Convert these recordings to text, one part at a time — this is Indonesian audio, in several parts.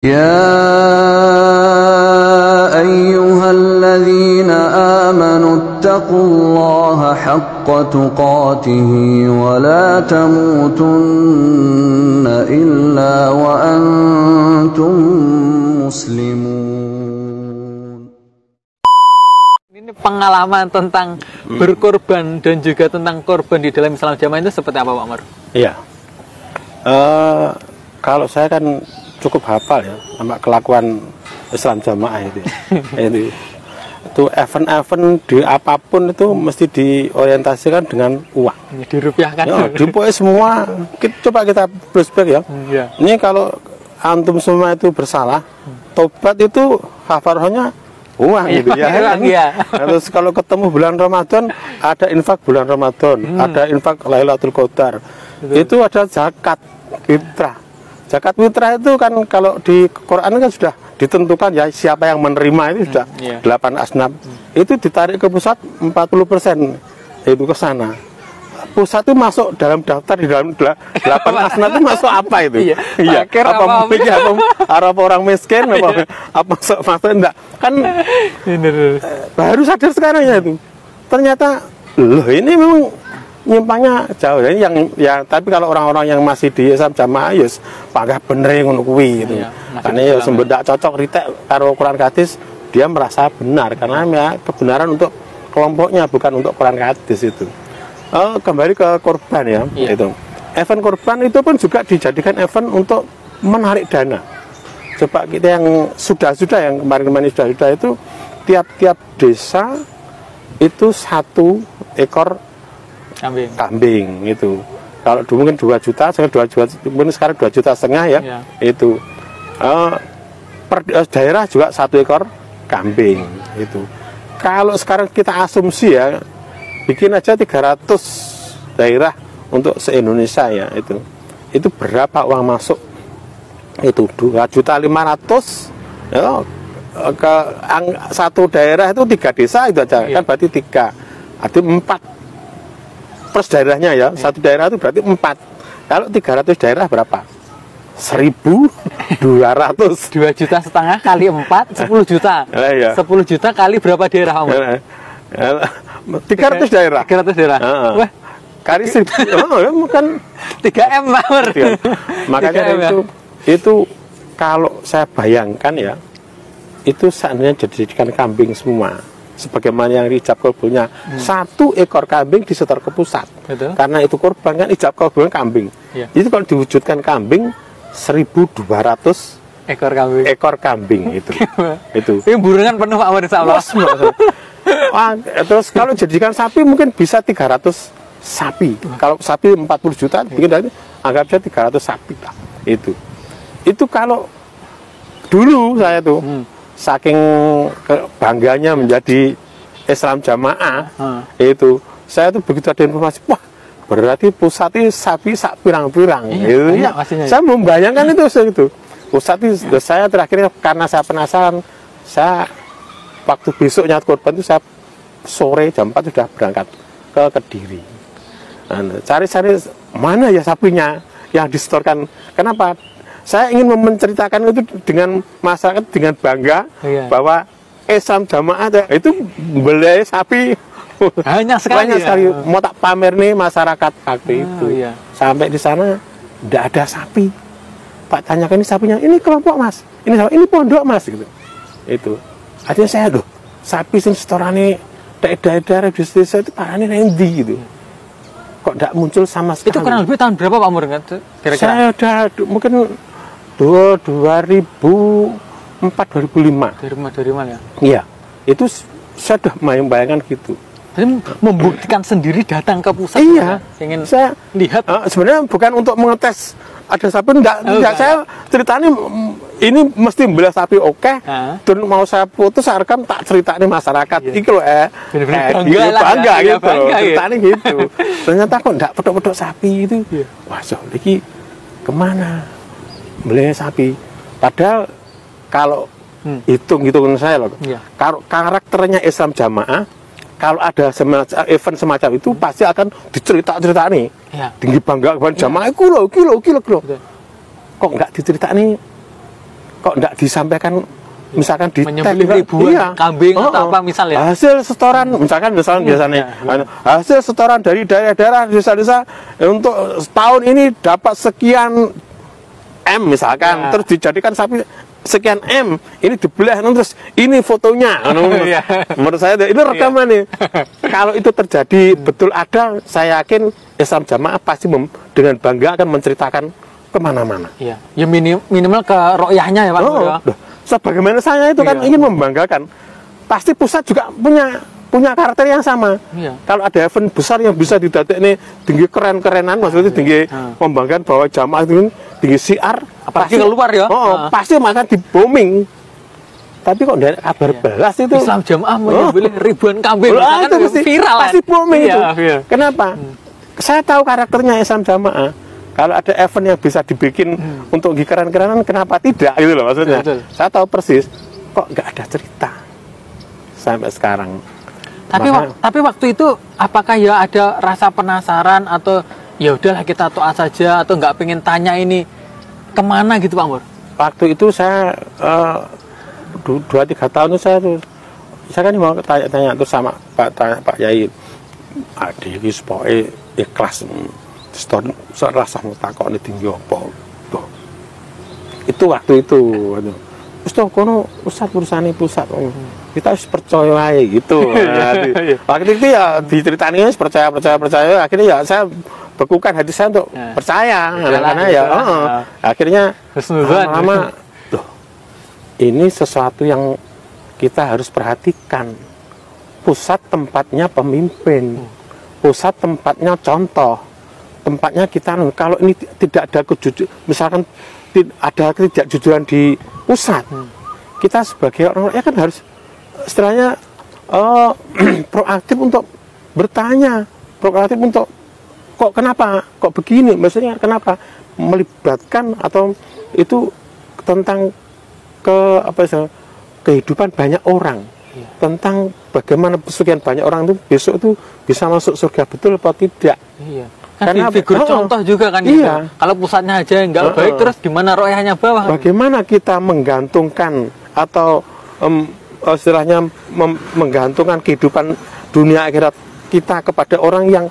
يا أيها الذين آمنوا اتقوا الله حق تقاته ولا تموتن إلا وأنتم مسلمون. Ini pengalaman tentang berkorban dan juga tentang korban di dalam Islam Jamaah itu seperti apa Pak Umar? Iya, kalau saya kan cukup hafal ya sama kelakuan Islam Jamaah itu. itu event-event di apapun itu mesti diorientasikan dengan uang. Dirupiahkan. Ya, dipoe semua. Coba kita flashback ya. Ini kalau antum semua itu bersalah, tobat itu kafarahnya uang gitu ya. Terus kalau ketemu bulan Ramadan, ada infak bulan Ramadan, ada infak Lailatul Qadar. Itu ada zakat fitrah. Zakat fitrah itu kan kalau di Quran kan sudah ditentukan ya siapa yang menerima itu sudah 8 asnaf. Itu ditarik ke pusat 40% itu ke sana. Pusat itu masuk dalam daftar di dalam 8 asnaf itu masuk apa itu? Iya. Apa mungkin apa orang miskin apa masuk enggak? Kan baru sadar sekarang ya itu. Ternyata loh ini memang nyimpangnya jauh ya, tapi kalau orang-orang yang masih di Islam Jamaah ya panggah bener ngono kuwi gitu. Karena ya sembedak cocok ritek karo Quran hadis, dia merasa benar karena ya kebenaran untuk kelompoknya bukan untuk Quran hadis itu. Kembali ke korban ya, itu. Event korban itu pun juga dijadikan event untuk menarik dana. Coba kita yang sudah yang kemarin sudah itu tiap-tiap desa itu 1 ekor kambing itu. Kalau dulu mungkin 2 juta, mungkin sekarang 2,5 juta ya. Itu per daerah juga 1 ekor kambing itu. Kalau sekarang kita asumsi ya, bikin aja 300 daerah untuk se-Indonesia ya itu. Itu berapa uang masuk? Itu 2,5 juta ya, ke satu daerah itu 3 desa itu aja kan berarti 3. Ada 4 plus daerahnya ya, satu daerah itu berarti 4. Kalau 300 daerah berapa? 1.200. 2,5 juta kali 4, 10 juta. 10 juta kali berapa daerah Om? 300 daerah. 300 daerah. Wah, kali 1.000. Bukan 3M Pak Umar. Makanya itu kalau saya bayangkan ya, itu seandainya dijadikan kambing semua. Sebagaimana yang ijab kabulnya 1 ekor kambing disetor ke pusat. Betul. Karena itu korban kan ijab kabulnya kambing. Itu kalau diwujudkan kambing 1.200 ekor kambing itu. Ini burongan penuh Pak Umar insyaallah. Terus kalau jadikan sapi mungkin bisa 300 sapi. Kalau sapi 40 juta bikin dari anggap saja 300 sapi lah. Itu kalau dulu saya tuh saking bangganya menjadi Islam Jamaah itu saya tuh begitu ada informasi, wah berarti pusat ini sapi sak pirang-pirang gitu ya. Saya membayangkan itu pusat itu saya terakhirnya karena saya penasaran, saya waktu besoknya korban itu saya sore jam 4 sudah berangkat ke Kediri. Cari-cari mana ya sapinya yang disetorkan. Kenapa? Saya ingin menceritakan itu dengan masyarakat dengan bangga bahwa Islam Jamaah itu beli sapi banyak sekali. Mau tak pamer nih masyarakat waktu itu. Sampai di sana tidak ada sapi. Pak tanyakan ini sapinya, ini kelompok Mas, ini pondok Mas gitu. Itu. Artinya saya loh, sapi sing setorane daerah di desa itu parane endi gitu. Kok tidak muncul sama sekali. Itu kurang lebih tahun berapa Pak Umar kira-kira? Saya udah mungkin 2004 2005 ya. Iya, itu saya sudah membayangkan gitu. Jadi membuktikan sendiri datang ke pusat. Iya, ingin saya lihat. Sebenarnya bukan untuk mengetes ada sapi enggak. Saya ceritanya ini mesti membela sapi dan mau saya putus saya rekam tak ceritanya masyarakat. Iki loh bangga gitu. Ceritanya gitu. Ternyata kok enggak pedok-pedok sapi itu. Wah, iki kemana? Beli sapi. Padahal kalau hitung-hitungan saya loh, kalau karakternya Islam Jamaah, kalau ada event semacam itu pasti akan dicerita-cerita nih, tinggi bangga kepada Jamaah, kilo. Kok nggak dicerita nih kok enggak disampaikan misalkan di menyembelih ribuan kambing atau apa misalnya hasil setoran misalnya biasanya hasil setoran dari daerah-daerah desa-desa untuk tahun ini dapat sekian M misalkan terus dijadikan sapi sekian M ini dibelah terus ini fotonya menurut saya ini rekaman nih kalau itu terjadi betul ada saya yakin Islam Jamaah pasti dengan bangga akan menceritakan kemana-mana ya minimal ke royahnya ya Pak sebagaimana saya itu kan ingin membanggakan pasti pusat juga punya karakter yang sama kalau ada event besar yang bisa didadek nih tinggi keren-kerenan maksudnya tinggi membanggakan bahwa jamaah itu tinggi siar apalagi keluar ya pasti makan di booming tapi kok dari kabar belas itu Islam Jamaah menyembelih ribuan kambing kan pasti viral pasti booming itu kenapa saya tahu karakternya Islam Jamaah. Kalau ada event yang bisa dibikin untuk keren-kerenan, kenapa tidak? Gitu loh maksudnya. Betul. Saya tahu persis, kok nggak ada cerita sampai sekarang. Tapi waktu itu, apakah ya ada rasa penasaran atau ya udahlah kita toa saja atau nggak pengen tanya ini kemana gitu Pak Mur? Waktu itu saya 2-3 tahun itu saya kan mau tanya terus sama Pak Yai, adik ini supaya ikhlas. Setelah sama takut ini tinggi apa itu waktu itu Ustaz kono Ustaz urusannya pusat kita harus percaya gitu waktu itu ya diceritanya percaya akhirnya ya saya bekukan hati saya untuk percaya karena ya akhirnya lama ini sesuatu yang kita harus perhatikan pusat tempatnya pemimpin pusat tempatnya contoh tempatnya kita kalau ini tidak ada kejujuran misalkan ada ketidakjujuran di pusat kita sebagai orang ya kan harus istilahnya proaktif untuk bertanya proaktif untuk kok kenapa kok begini maksudnya kenapa melibatkan atau itu tentang kehidupan banyak orang tentang bagaimana sekian banyak orang itu besok itu bisa masuk surga betul atau tidak kan karena figur contoh juga kan gitu. Kalau pusatnya aja nggak baik terus gimana royahnya bawah bagaimana kita menggantungkan atau istilahnya menggantungkan kehidupan dunia akhirat kita kepada orang yang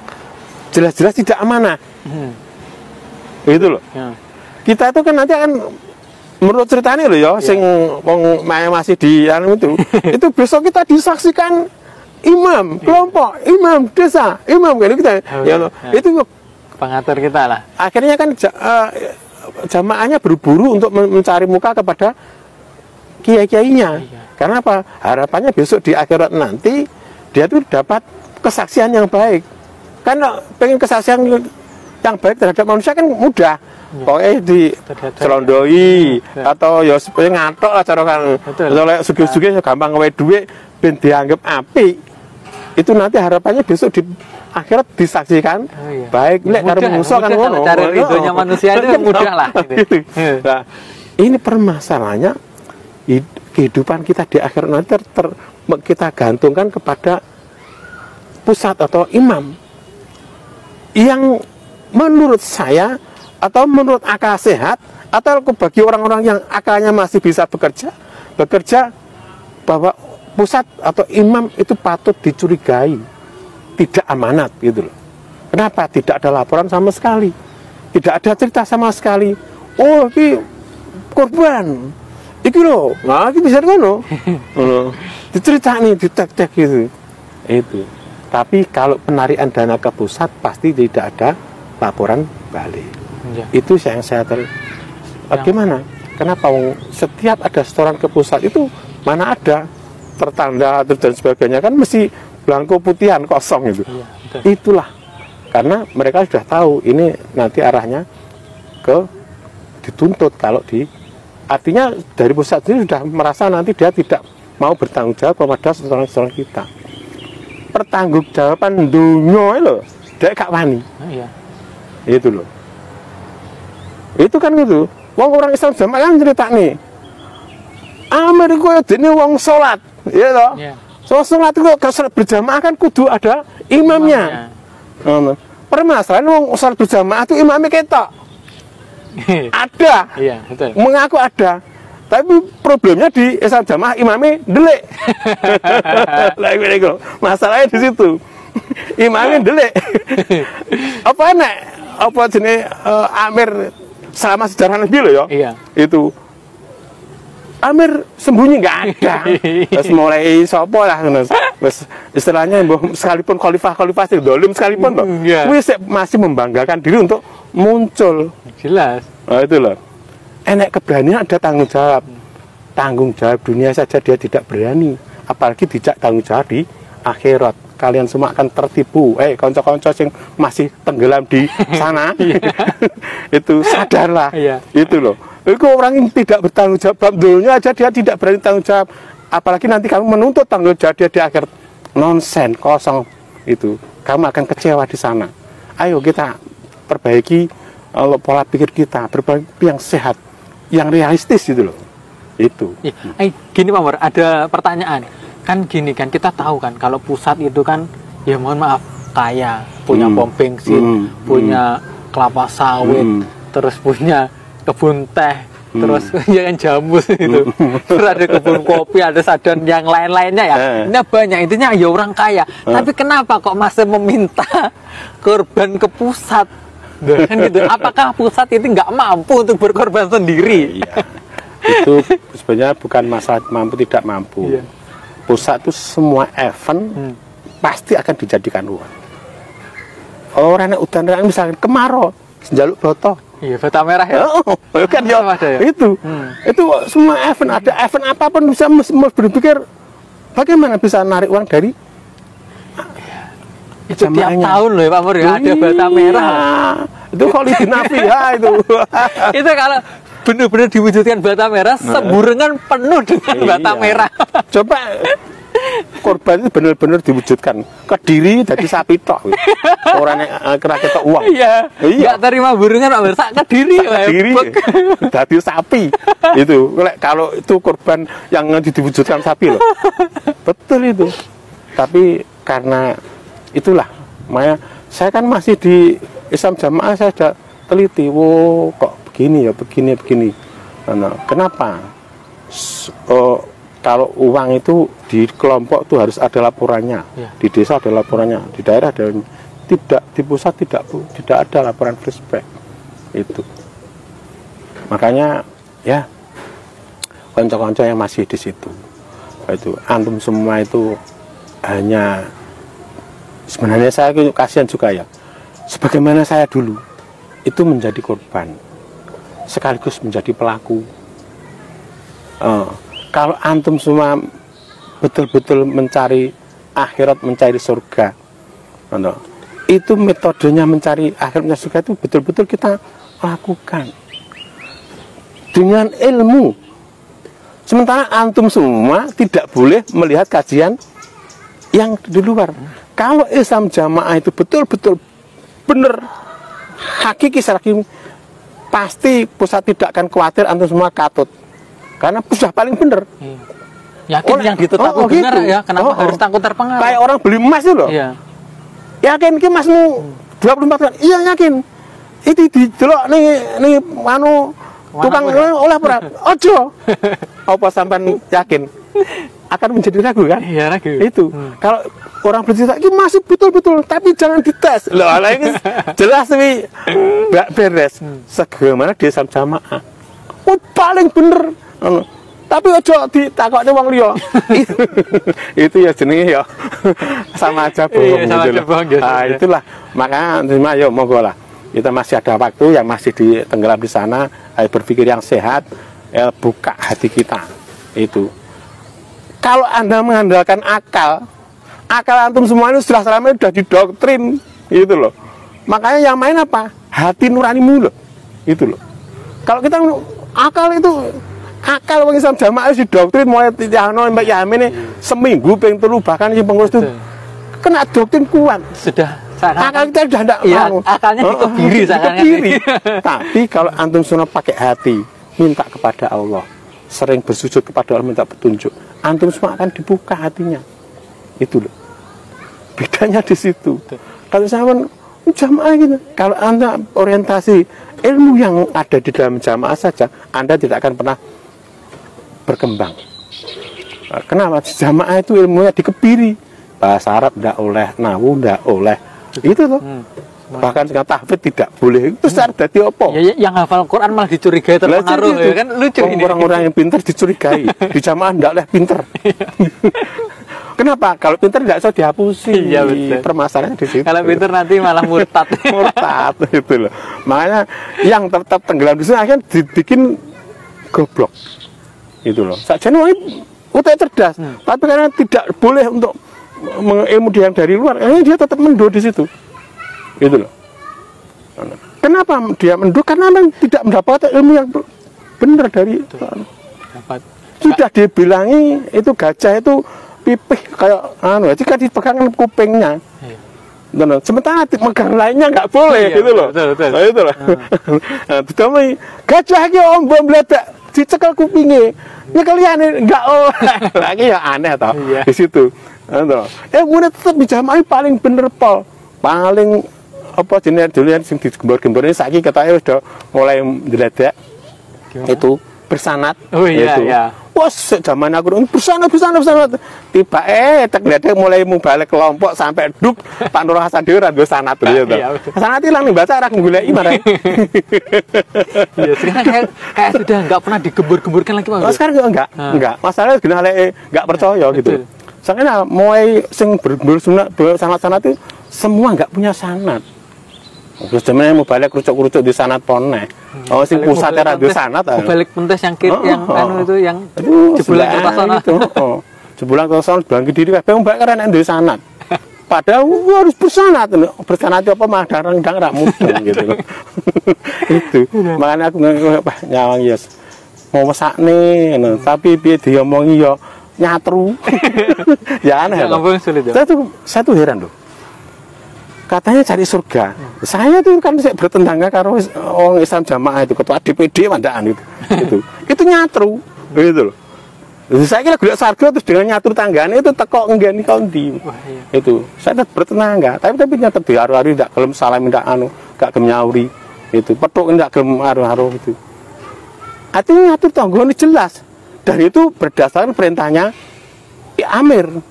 jelas-jelas tidak amanah gitu loh kita itu kan nanti akan menurut ceritanya loh ya sing wong masih di anu itu besok kita disaksikan imam kelompok, imam desa, imam kayak kita, itu pengatur kita lah. Akhirnya kan jamaahnya berburu untuk mencari muka kepada kiai-kiainya. Karena apa? Harapannya besok di akhirat nanti dia tuh dapat kesaksian yang baik. Karena pengen kesaksian yang baik terhadap manusia kan mudah. Pokoknya di selondoi atau ya supaya ngatok lah cara kan. Soalnya sugi-sugi gampang ngewe duit ben dianggap api. Itu nanti harapannya besok di akhirat disaksikan baik lek karo manusia kan ngono. Cari ridhonya manusia itu mudah lah gitu. Nah, ini permasalahannya kehidupan kita di akhirat nanti kita gantungkan kepada pusat atau imam yang menurut saya atau menurut akal sehat atau bagi orang-orang yang akalnya masih bisa bekerja bahwa pusat atau imam itu patut dicurigai tidak amanat gitu loh. Kenapa? Tidak ada laporan sama sekali, tidak ada cerita sama sekali. Oh ini korban iki loh, nah ini bisa ngono dicerita nih, ditek-tek gitu itu. Tapi kalau penarian dana ke pusat pasti tidak ada laporan balik itu yang saya bagaimana? Kenapa setiap ada setoran ke pusat itu mana ada tertanda dan sebagainya kan mesti blanko putihan kosong itu. Itulah karena mereka sudah tahu ini nanti arahnya ke dituntut kalau artinya dari pusat ini sudah merasa nanti dia tidak mau bertanggung jawab kepada setoran kita. Pertanggungjawaban dunia loh, dia gak wani. Itu loh. Itu kan gitu. Wong orang Islam Jamaah kan cerita nih. Amerika ini wong sholat, ya toh. So sholat itu kalau berjamaah kan kudu ada imamnya. Permasalahan wong sholat berjamaah itu imamnya ketok. Ada. Mengaku ada. Tapi problemnya di Islam Jamaah imamnya delik. Masalahnya di situ. Imamnya delik. Apa enak? Apa jenis Amir selama sejarah Nabi loh ya? Iya. Itu Amir sembunyi nggak ada. Terus mulai sopo lah, terus istilahnya sekalipun khalifah sih dolim sekalipun loh, masih membanggakan diri untuk muncul. Jelas. Nah, itu loh. Enak keberanian ada tanggung jawab. Tanggung jawab dunia saja dia tidak berani, apalagi dijak tanggung jawab di akhirat. Kalian semua akan tertipu. Konco-konco yang masih tenggelam di sana, itu sadarlah. Itu loh. Itu orang yang tidak bertanggung jawab, dunia aja dia tidak berani tanggung jawab, apalagi nanti kamu menuntut tanggung jawab dia di akhir. Nonsen, kosong itu. Kamu akan kecewa di sana. Ayo kita perbaiki pola pikir kita, perbaiki yang sehat, yang realistis gitu loh. Itu. Gini Pak Mur, ada pertanyaan. Kan gini kan, kita tahu kan kalau pusat itu kan, ya mohon maaf, kaya, punya pom bensin, punya kelapa sawit, terus punya kebun teh, terus ya kan jamus itu, terus ada kebun kopi, ada sadan yang lain-lainnya ya. Ini banyak, intinya ya orang kaya. Tapi kenapa kok masih meminta korban ke pusat? Kan gitu. Apakah pusat itu nggak mampu untuk berkorban sendiri? Iya. Itu sebenarnya bukan masalah mampu tidak mampu. Iya. Pusat itu semua event pasti akan dijadikan uang. Orang yang udan misalnya kemarau, Jaluk Boto. Iya, bata merah ya. Kan ya. Itu semua event, ada event apapun bisa berpikir bagaimana bisa narik uang dari itu tiap tahun loh ya Pak Mur ya, ada bata merah. Itu Khalidin Afia itu. Itu kalau benar-benar diwujudkan bata merah, seburengan penuh dengan bata merah. Coba korban itu benar-benar diwujudkan ke diri jadi sapi tok. Orang yang kena ketok uang. Iya. Enggak terima burengan Pak Mur, sak ke diri. Jadi sapi. Itu kalau itu korban yang diwujudkan sapi loh. Betul itu. Tapi karena itulah, makanya saya kan masih di Islam Jamaah, saya sudah teliti, kok begini ya, begini. Nah, kenapa? Kalau uang itu di kelompok itu harus ada laporannya, di desa ada laporannya, di daerah ada, tidak, di pusat tidak ada laporan flashback itu. Makanya ya konco-konco yang masih di situ, itu antum semua itu hanya sebenarnya saya kasihan juga ya, sebagaimana saya dulu itu menjadi korban sekaligus menjadi pelaku. Kalau antum semua betul-betul mencari akhirat, mencari surga, itu metodenya mencari akhiratnya surga itu betul-betul kita lakukan dengan ilmu. Sementara antum semua tidak boleh melihat kajian yang di luar. Kalau Islam Jamaah itu betul-betul benar, hakiki pasti pusat tidak akan khawatir antum semua katut, karena pusat paling benar. Yakin yang ditetapkan benar gitu. Ya, kenapa harus takut terpengaruh? Kayak orang beli emas itu loh. Iya. Yakin ki emasmu 24 kan? Iya yakin. Itu didelok nih tukang oleh ora. Ojo. Apa sampean yakin? Akan menjadi ragu kan? Iya, ragu. Itu. Kalau orang bercerita ini masih betul-betul, tapi jangan dites. Loh, ini jelas nih beres. Sebagaimana di Islam Jamaah. Paling bener. Tapi ojo ditakokne wong liya. Itu ya jenenge ya sama aja bohong. Iya, sama aja bohong. Nah, itulah. Makanya ayo monggo lah. Kita masih ada waktu yang masih tenggelam di sana, ayo berpikir yang sehat, buka hati kita. Itu. Kalau Anda mengandalkan akal antum semua itu sudah didoktrin, gitu loh. Makanya yang main apa? Hati nuranimu loh. Itu loh. Kalau kita akal wong Islam Jamaah didoktrin mulai tiyahno mbak Yamin seminggu ping 3 bahkan yang pengurus itu kena doktrin kuat. Sudah akal kita sudah tidak mau. Akalnya dikebiri. Tapi kalau antum semua pakai hati, minta kepada Allah, sering bersujud kepada Allah, minta petunjuk, antum semua akan dibuka hatinya. Itu loh. Bedanya di situ. Kalau saya jamaah gitu, kalau Anda orientasi ilmu yang ada di dalam jamaah saja, Anda tidak akan pernah berkembang. Kenapa? Jamaah itu ilmunya dikebiri. Bahasa Arab tidak oleh, nahwu tidak oleh. Itu loh. Bahkan dengan tahfidz tidak boleh. Itu secara dadi apa? Ya, yang hafal Quran malah dicurigai terpengaruh ya kan, lucu ini. Orang-orang yang pintar dicurigai. Di jamaah tidak oleh pintar. Kenapa? Kalau pintar tidak bisa dihapusi. Iya, betul. Permasalahannya di situ. Kalau pintar nanti malah murtad. Murtad itu loh. Makanya yang tetap tenggelam di sini akhirnya dibikin goblok. Itu loh. Sakjane wong utek cerdas, tapi karena tidak boleh untuk ilmu dia yang dari luar, dia tetap mendo di situ. Itu loh. Kenapa dia mendo? Karena memang tidak mendapat ilmu yang benar dari sudah dibilangi itu gajah itu pipih kayak jika dipegang kupingnya. Iya. Sementara megang lainnya nggak boleh, gitu loh. Betul. Nah, itu loh. Ditamai gajah iki ombo meledak dicekel kupingnya. Ya kalian nggak lagi ya aneh toh di situ. Mulai tetap dijamahi paling bener pol, paling apa jenis sing digembor-gembor ini saiki katanya sudah mulai diledak itu bersanad. Oh iya itu. Iya. Wah, zaman aku bersanad. Tiba tak mulai balik kelompok sampai duk Pak Nur Hasan dhewe ra duwe sanad ya to. Sanad ilang ning baca ra goleki marang. Iya, sekarang kayak sudah enggak pernah digembur-gemburkan lagi, Pak. Oh, sekarang enggak. Masalahnya gini enggak percaya gitu. Soalnya mulai sing berburu sanad-sanad itu semua enggak punya sanad. Terus jamannya mau balik kerucuk-kerucuk di sanad poneh. Oh, sing pusatnya radio sanad. Balik pentes yang itu yang jebolan kertas sana. Jebolan kertas sana bangkit diri kabeh mbak keren ndek sanad. Padahal harus bersanad. Bersanad apa mah rendang ra mudeng gitu. Itu. Makanya aku nyawang ya mau mesakne ngono, tapi piye diomongi ya nyatru. Ya aneh. Saya tuh heran loh. Katanya cari surga. Saya tuh kan bertetangga karo orang Islam jamaah itu, ketua DPD Mandaan itu. Itu nyatru, gitu loh. Saya kira golek surga terus dengan nyatru tanggane itu teko nggeni kondi. Itu. Saya tetap bertetangga, tapi nyata di aru-aru ndak gelem salam ndak gak gelem nyauri. Itu petuk ndak gelem aru-aru itu. Artinya nyatru tanggane jelas. Dan itu berdasarkan perintahnya Amir.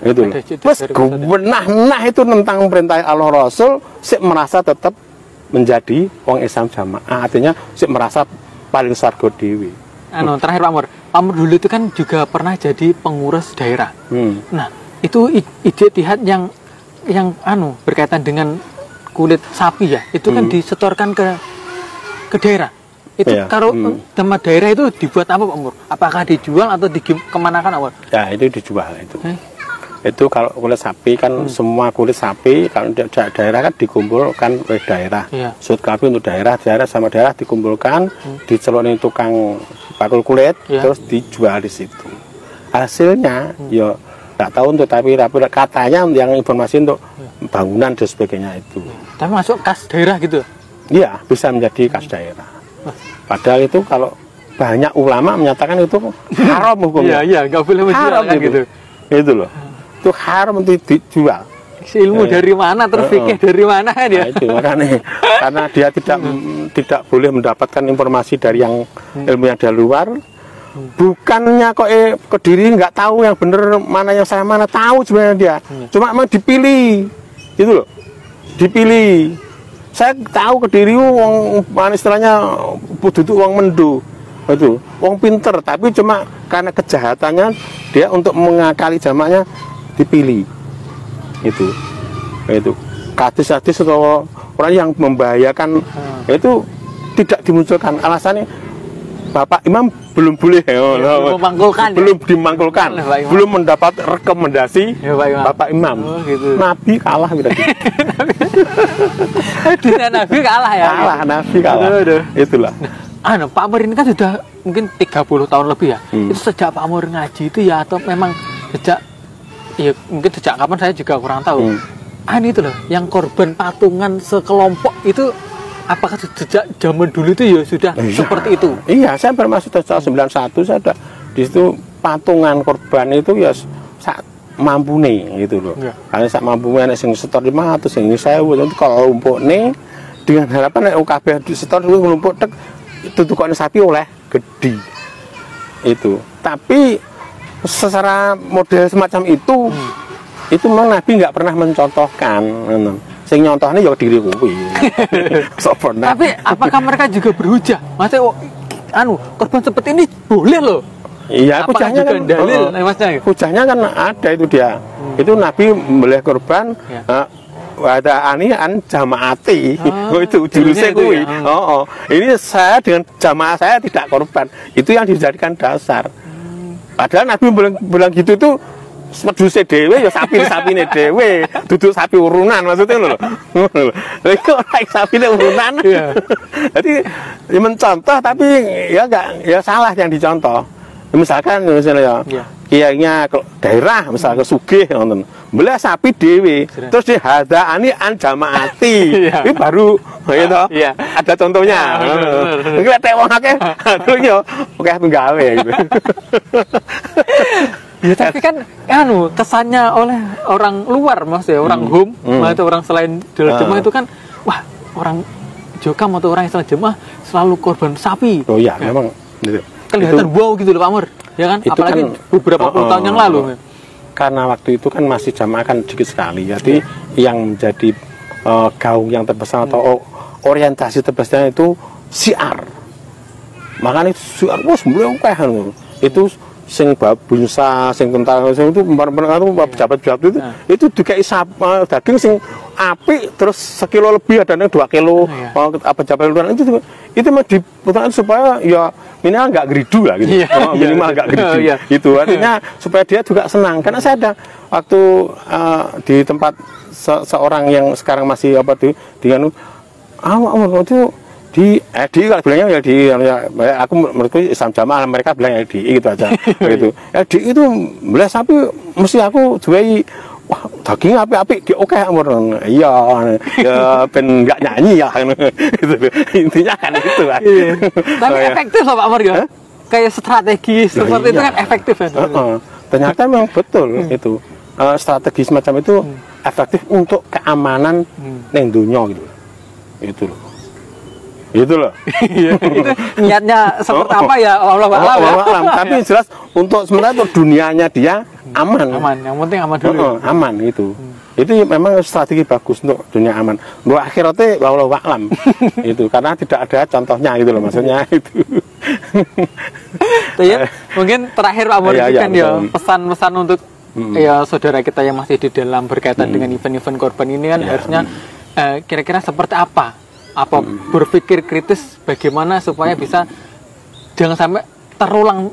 Itu terus nah itu tentang perintah Allah Rasul sik merasa tetap menjadi wong Islam jamaah, artinya sik merasa paling sargo dewi. Terakhir Pak Mur dulu itu kan juga pernah jadi pengurus daerah. Nah itu ijtihad yang berkaitan dengan kulit sapi ya, itu kan disetorkan ke daerah. Itu kalau tema daerah itu dibuat apa Pak Mur? Apakah dijual atau kemanakan awal? Ya itu dijual itu. Itu kalau kulit sapi kan semua kulit sapi kalau di daerah kan dikumpulkan oleh daerah. Sud kapi untuk daerah sama daerah dikumpulkan, dicelonin tukang bakul kulit, terus dijual di situ. Hasilnya ya nggak tahu untuk tapi katanya yang informasi untuk bangunan dan sebagainya itu. Tapi masuk kas daerah gitu? Iya, bisa menjadi kas daerah. Padahal itu kalau banyak ulama menyatakan itu haram hukumnya. Iya, nggak boleh menjual kan gitu. Itu loh. Itu haram untuk dijual. Ilmu dari mana terus fikih dari mana kan ya? Nah, itu makanya karena dia tidak boleh mendapatkan informasi dari yang ilmu yang dari luar. Bukannya kok Kediri nggak tahu yang benar mana yang saya mana, tahu sebenarnya dia. Cuma memang dipilih. Gitu loh. Dipilih. Saya tahu Kediri wong mana istilahnya duduk wong mendo. Itu wong pinter tapi cuma karena kejahatannya dia untuk mengakali jamaknya dipilih itu hadis atau orang yang membahayakan itu tidak dimunculkan alasannya Bapak Imam belum boleh belum dimangkulkan belum mendapat rekomendasi Bapak Imam gitu. Nabi kalah berarti Nabi kalah ya Nabi kalah itulah. Pak Mur ini kan sudah mungkin 30 tahun lebih ya. Itu sejak Pak Mur ngaji itu ya atau memang mungkin sejak kapan saya juga kurang tahu. Itu loh, yang korban patungan sekelompok itu apakah sejak zaman dulu itu ya sudah seperti itu? Iya, saya bermaksud tahun 91 saya sudah di situ patungan korban itu ya sak mampune gitu loh. Karena sak mampune nek sing setor 500 sing 1000 itu kalau lumpukne dengan harapan nek kabeh setor lumpuk tek tutukane sapi oleh gede. Itu. Tapi secara model semacam itu memang Nabi nggak pernah mencontohkan. Sing nyontohnya ya diri kuwi. Tapi apakah mereka juga berhujah? Maksudnya korban seperti ini boleh loh. Iya, hujahnya kan dalil, hujahnya kan ada itu dia. Itu Nabi meleh korban ada an jamaati. Itu jurusnya kuwi. Ini saya dengan jamaah saya tidak korban. Itu yang dijadikan dasar. Padahal Nabi bilang gitu tuh meduse dhewe ya sapine dhewe, duduk sapi urunan maksudnya lho. Lha kok naik sapine urunan. Jadi ya mencontoh tapi ya enggak ya salah yang dicontoh. Misalkan misalnya ya kiainya ke daerah misalnya sugih ngoten. Belah sapi dhewe terus dihadaani an jamaati. Ini baru ya toh. Ada contohnya. Nek tek wong akeh terus yo akeh penggawe gitu. Ya tapi kan kesannya oleh orang luar maksudnya orang home atau orang selain jemaah itu kan wah orang Jokam atau orang yang selain jemaah selalu korban sapi. Oh iya memang gitu. Kelihatan wow gitu loh Pak Mur ya kan apalagi kan, beberapa puluh tahun yang lalu karena waktu itu kan masih jamaah kan sedikit sekali jadi yang menjadi gaung yang terbesar atau orientasi terbesar itu siar makanya siar wah sebenarnya itu sing babunsa, sing tentara itu pejabat-pejabat itu juga daging sing apik terus sekilo lebih ada 2 kilo pejabat luar itu mah diputarkan supaya ya minimal nggak geridu lah gitu minimal nggak geridu itu artinya supaya dia juga senang karena saya ada waktu di tempat seorang yang sekarang masih itu di kalau bilangnya aku menurutku Islam Jamaah mereka bilang LDI gitu aja gitu. LDI itu belah sapi mesti aku juai wah daging api oke umur iya ya ben nggak nyanyi ya gitu intinya kan itu kan. Tapi efektif loh Pak Amar ya kayak strategi seperti itu kan efektif ya. Ternyata memang betul itu strategi semacam itu efektif untuk keamanan neng dunia gitu itu loh. Itu loh. Niatnya seperti apa ya Allah alam. Tapi jelas untuk sementara untuk dunianya dia aman. Yang penting aman dulu. Aman itu. Itu memang strategi bagus untuk dunia aman. Untuk akhiratnya Allah alam. Itu karena tidak ada contohnya gitu loh maksudnya itu. Mungkin terakhir Pak Amar kan ya pesan-pesan untuk ya saudara kita yang masih di dalam berkaitan dengan event-event korban ini kan harusnya kira-kira seperti apa berpikir kritis bagaimana supaya bisa jangan sampai terulang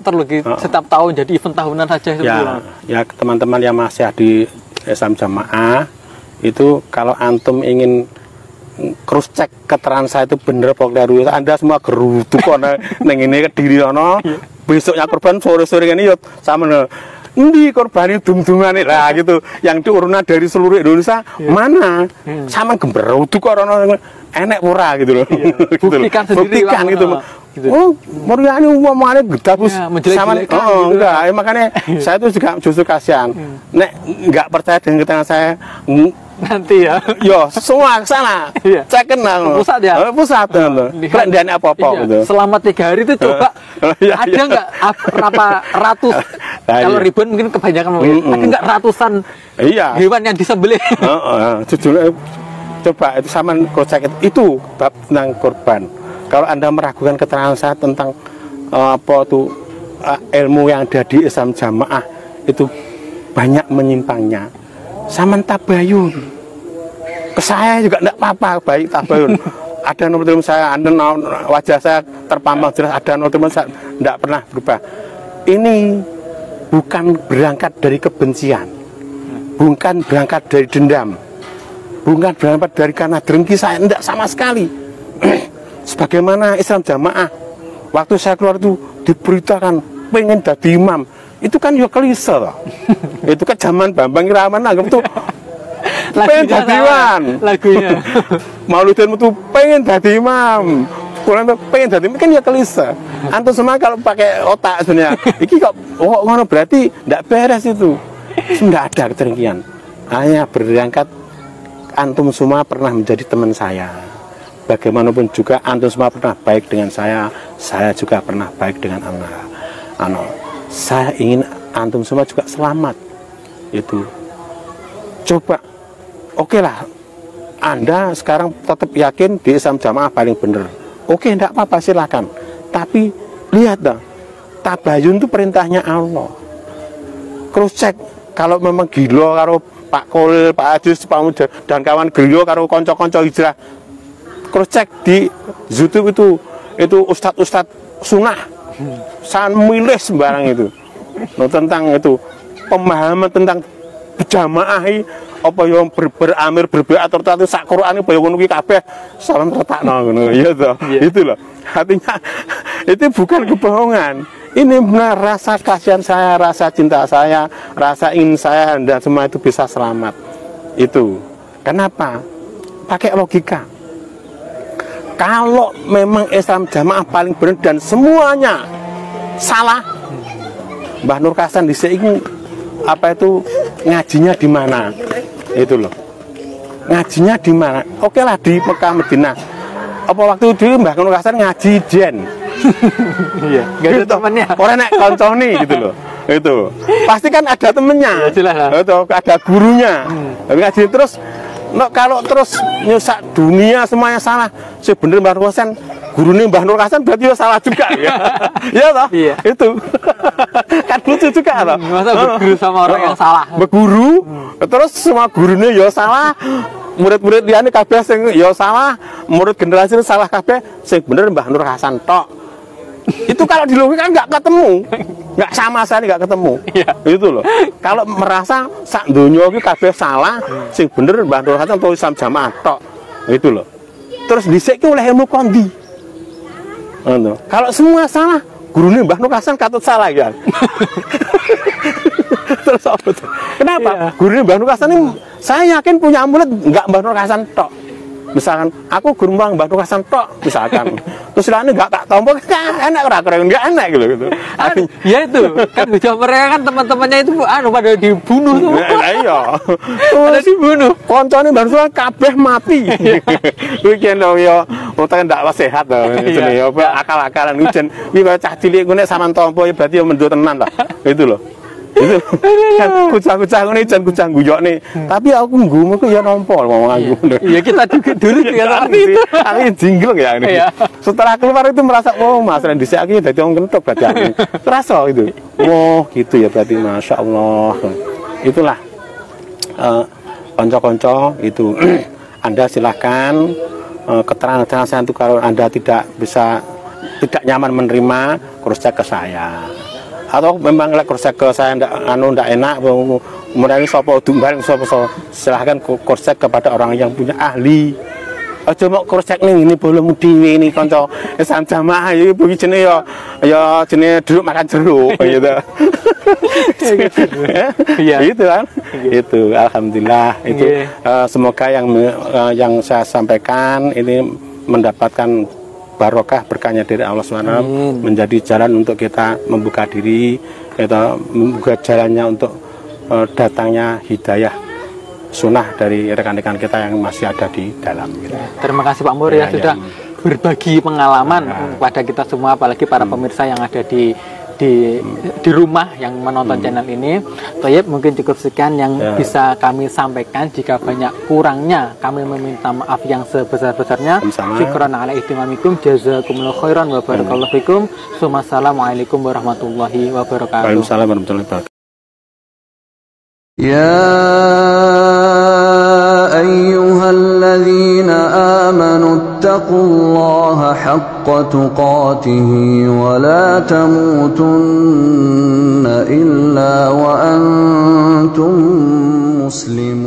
setiap tahun jadi event tahunan saja ya teman-teman yang masih di Islam Jamaah itu kalau antum ingin cross check keterangan saya itu bener pokoknya Anda semua geruduk neng ini Kediri besoknya korban sore-sore ini sama di korban itu dum-duman lah gitu yang diurunan dari seluruh Indonesia mana sama gemberuduk orang enek pura gitu loh. Buktikan sendiri gitu. Oh, Moriani umpamane gedabus sama enggak. Makanya saya tuh juga justru kasihan. Nek enggak percaya dengan keterangan saya nanti ya. Yo, semua ke sana. Cek kenal. Pusat ya. Pusat kan dan apa-apa gitu. Selama 3 hari itu coba ada enggak berapa ratus kalau ribuan mungkin kebanyakan ada enggak ratusan hewan yang disembelih. Jujur coba itu sama kocek itu bab tentang korban. Kalau Anda meragukan keterangan saya tentang ilmu yang ada di Islam Jamaah itu banyak menyimpangnya. Sama tabayun. Ke saya juga enggak apa-apa baik tabayun. Ada nomor telepon saya, ada wajah saya terpampang jelas, ada nomor telepon saya enggak pernah berubah. Ini bukan berangkat dari kebencian. Bukan berangkat dari dendam. Bukan berangkat dari karena dengki saya, tidak sama sekali. Sebagaimana Islam Jamaah waktu saya keluar itu diberitakan pengen jadi imam, itu kan ya klise loh. Itu kan zaman Bambang Irawan anggap itu pengen jadi imam lagunya Maulidin itu pengen jadi imam pengen jadi imam kan ya klise. Antum semua kalau pakai otak sebenarnya ini kok ngono berarti tidak beres itu. Tidak ada kedengkian, hanya berangkat antum semua pernah menjadi teman saya. Bagaimanapun juga antum semua pernah baik dengan saya juga pernah baik dengan Anda. saya ingin antum semua juga selamat. Itu coba, oke lah, Anda sekarang tetap yakin di Islam Jamaah paling bener. Oke, enggak apa-apa, silakan. Tapi lihat dong, tabayun itu perintahnya Allah. Cross check, kalau memang gila karo Pak Kolil, Pak Ajus, Pak Muda dan kawan gila karo konco-konco hijrah, cross check di YouTube itu ustadz sunnah, sangat milih sembarang itu. Tentang itu pemahaman tentang jamaah apa yang beramir berbeatur tatu sak Quran apa yang ngono ki kabeh salam tertakno ngono ya toh. Itu loh. Artinya itu bukan kebohongan. Ini benar rasa kasihan saya, rasa cinta saya, rasa ingin saya dan semua itu bisa selamat. Itu. Kenapa? Pakai logika. Kalau memang Islam Jamaah paling benar dan semuanya salah, Mbah Nur Hasan di sini apa itu ngajinya di mana? Itu loh. Ngajinya di mana? Oke lah di Mekah Madinah. Apa waktu itu Mbah Nur Hasan ngaji jen? Iya, enggak ada temannya. Orang nek koncone gitu loh. Itu. Pasti kan ada temennya. Ya, jelas lah. Itu ada gurunya. Tapi ngaji terus kalau terus nyusak dunia semuanya salah. Sebenarnya Mbah Nur Hasan gurunya Mbah Nur Hasan berarti salah juga ya. Iya toh? Iya. Itu. Kan lucu juga toh. Masa berguru sama orang yang salah. Berguru, terus semua gurunya ya salah. Murid-murid dia ini kabeh sing ya salah, murid generasi ini salah kabeh, sing bener Mbah Nur Hasan tok. Itu kalau di logika kan nggak ketemu, nggak sama sekali nggak ketemu. Iya. Itu loh. Kalau merasa sak donya iki kabeh salah, sing bener Mbah Nur Hasan atau Islam Jamaah tok. Itu loh. Terus dhisik oleh ilmu kondi. Kalau semua salah, gurunya Mbah Nur Hasan katut salah ya. Terus apa tuh? Kenapa? Iya. Gurunya Mbah Nur Hasan ini saya yakin punya murid nggak Mbah Nur Hasan tok. Misalkan aku guru Mbah Nur Hasan tok, misalkan. Terus ini nggak tak tombol, enak keren nggak enak gitu. Ya itu kan mereka kan teman-temannya itu pada dibunuh tuh. Iya. Ada dibunuh. Koncone Mbah Nur Hasan kabeh mati. Weekend dong ya, utak ndak sehat loh. Jenenge apa akal-akalan ujen. Iki kaya cah cilik ngene sampean tompo ya berarti ya mendo tenan lah. Itu loh. Itu kan kucang-kucang ini jangan kucang guyok nih. Tapi aku nggumu ku ya nampol ngomong aku. Iya kita juga dulu juga seperti itu. Aku jingleng ya ini. Setelah keluar itu merasa oh Mas Randy saya akhirnya jadi orang kentok berarti aku. Terasa itu. Oh gitu ya berarti Masya Allah. Itulah konco-konco itu. Anda silahkan keterangan saya itu kalau Anda tidak tidak nyaman menerima cross check ke saya. Atau memang lek cross check ke saya ndak enak kemudian sapa dumbar sapa silahkan cross check kepada orang yang punya ahli. Aja mau cross check ning ini bolemu dhewe ini kanca Islam Jamaah iki bengi jenenge ya jenenge duduk makan jeruk gitu. Iya. Itu kan. Itu alhamdulillah itu semoga yang saya sampaikan ini mendapatkan barokah berkahnya dari Allah SWT menjadi jalan untuk kita membuka diri, kita membuka jalannya untuk datangnya hidayah sunnah dari rekan-rekan kita yang masih ada di dalam. Terima kasih Pak Mur ya sudah berbagi pengalaman kepada kita semua, apalagi para pemirsa yang ada di rumah yang menonton channel ini. Toyib, mungkin cukup sekian yang bisa kami sampaikan. Jika banyak kurangnya kami meminta maaf yang sebesar-besarnya. Syukran ala ihtimamikum, jazakumullahu khairan wa barakallahu fikum. Assalamualaikum warahmatullahi wabarakatuh. Waalaikumsalam warahmatullahi wabarakatuh. Ya ayyuhalladzina amanu ittaqullaha haqqa tuqatihi wa la tamutunna illa wa antum muslimun.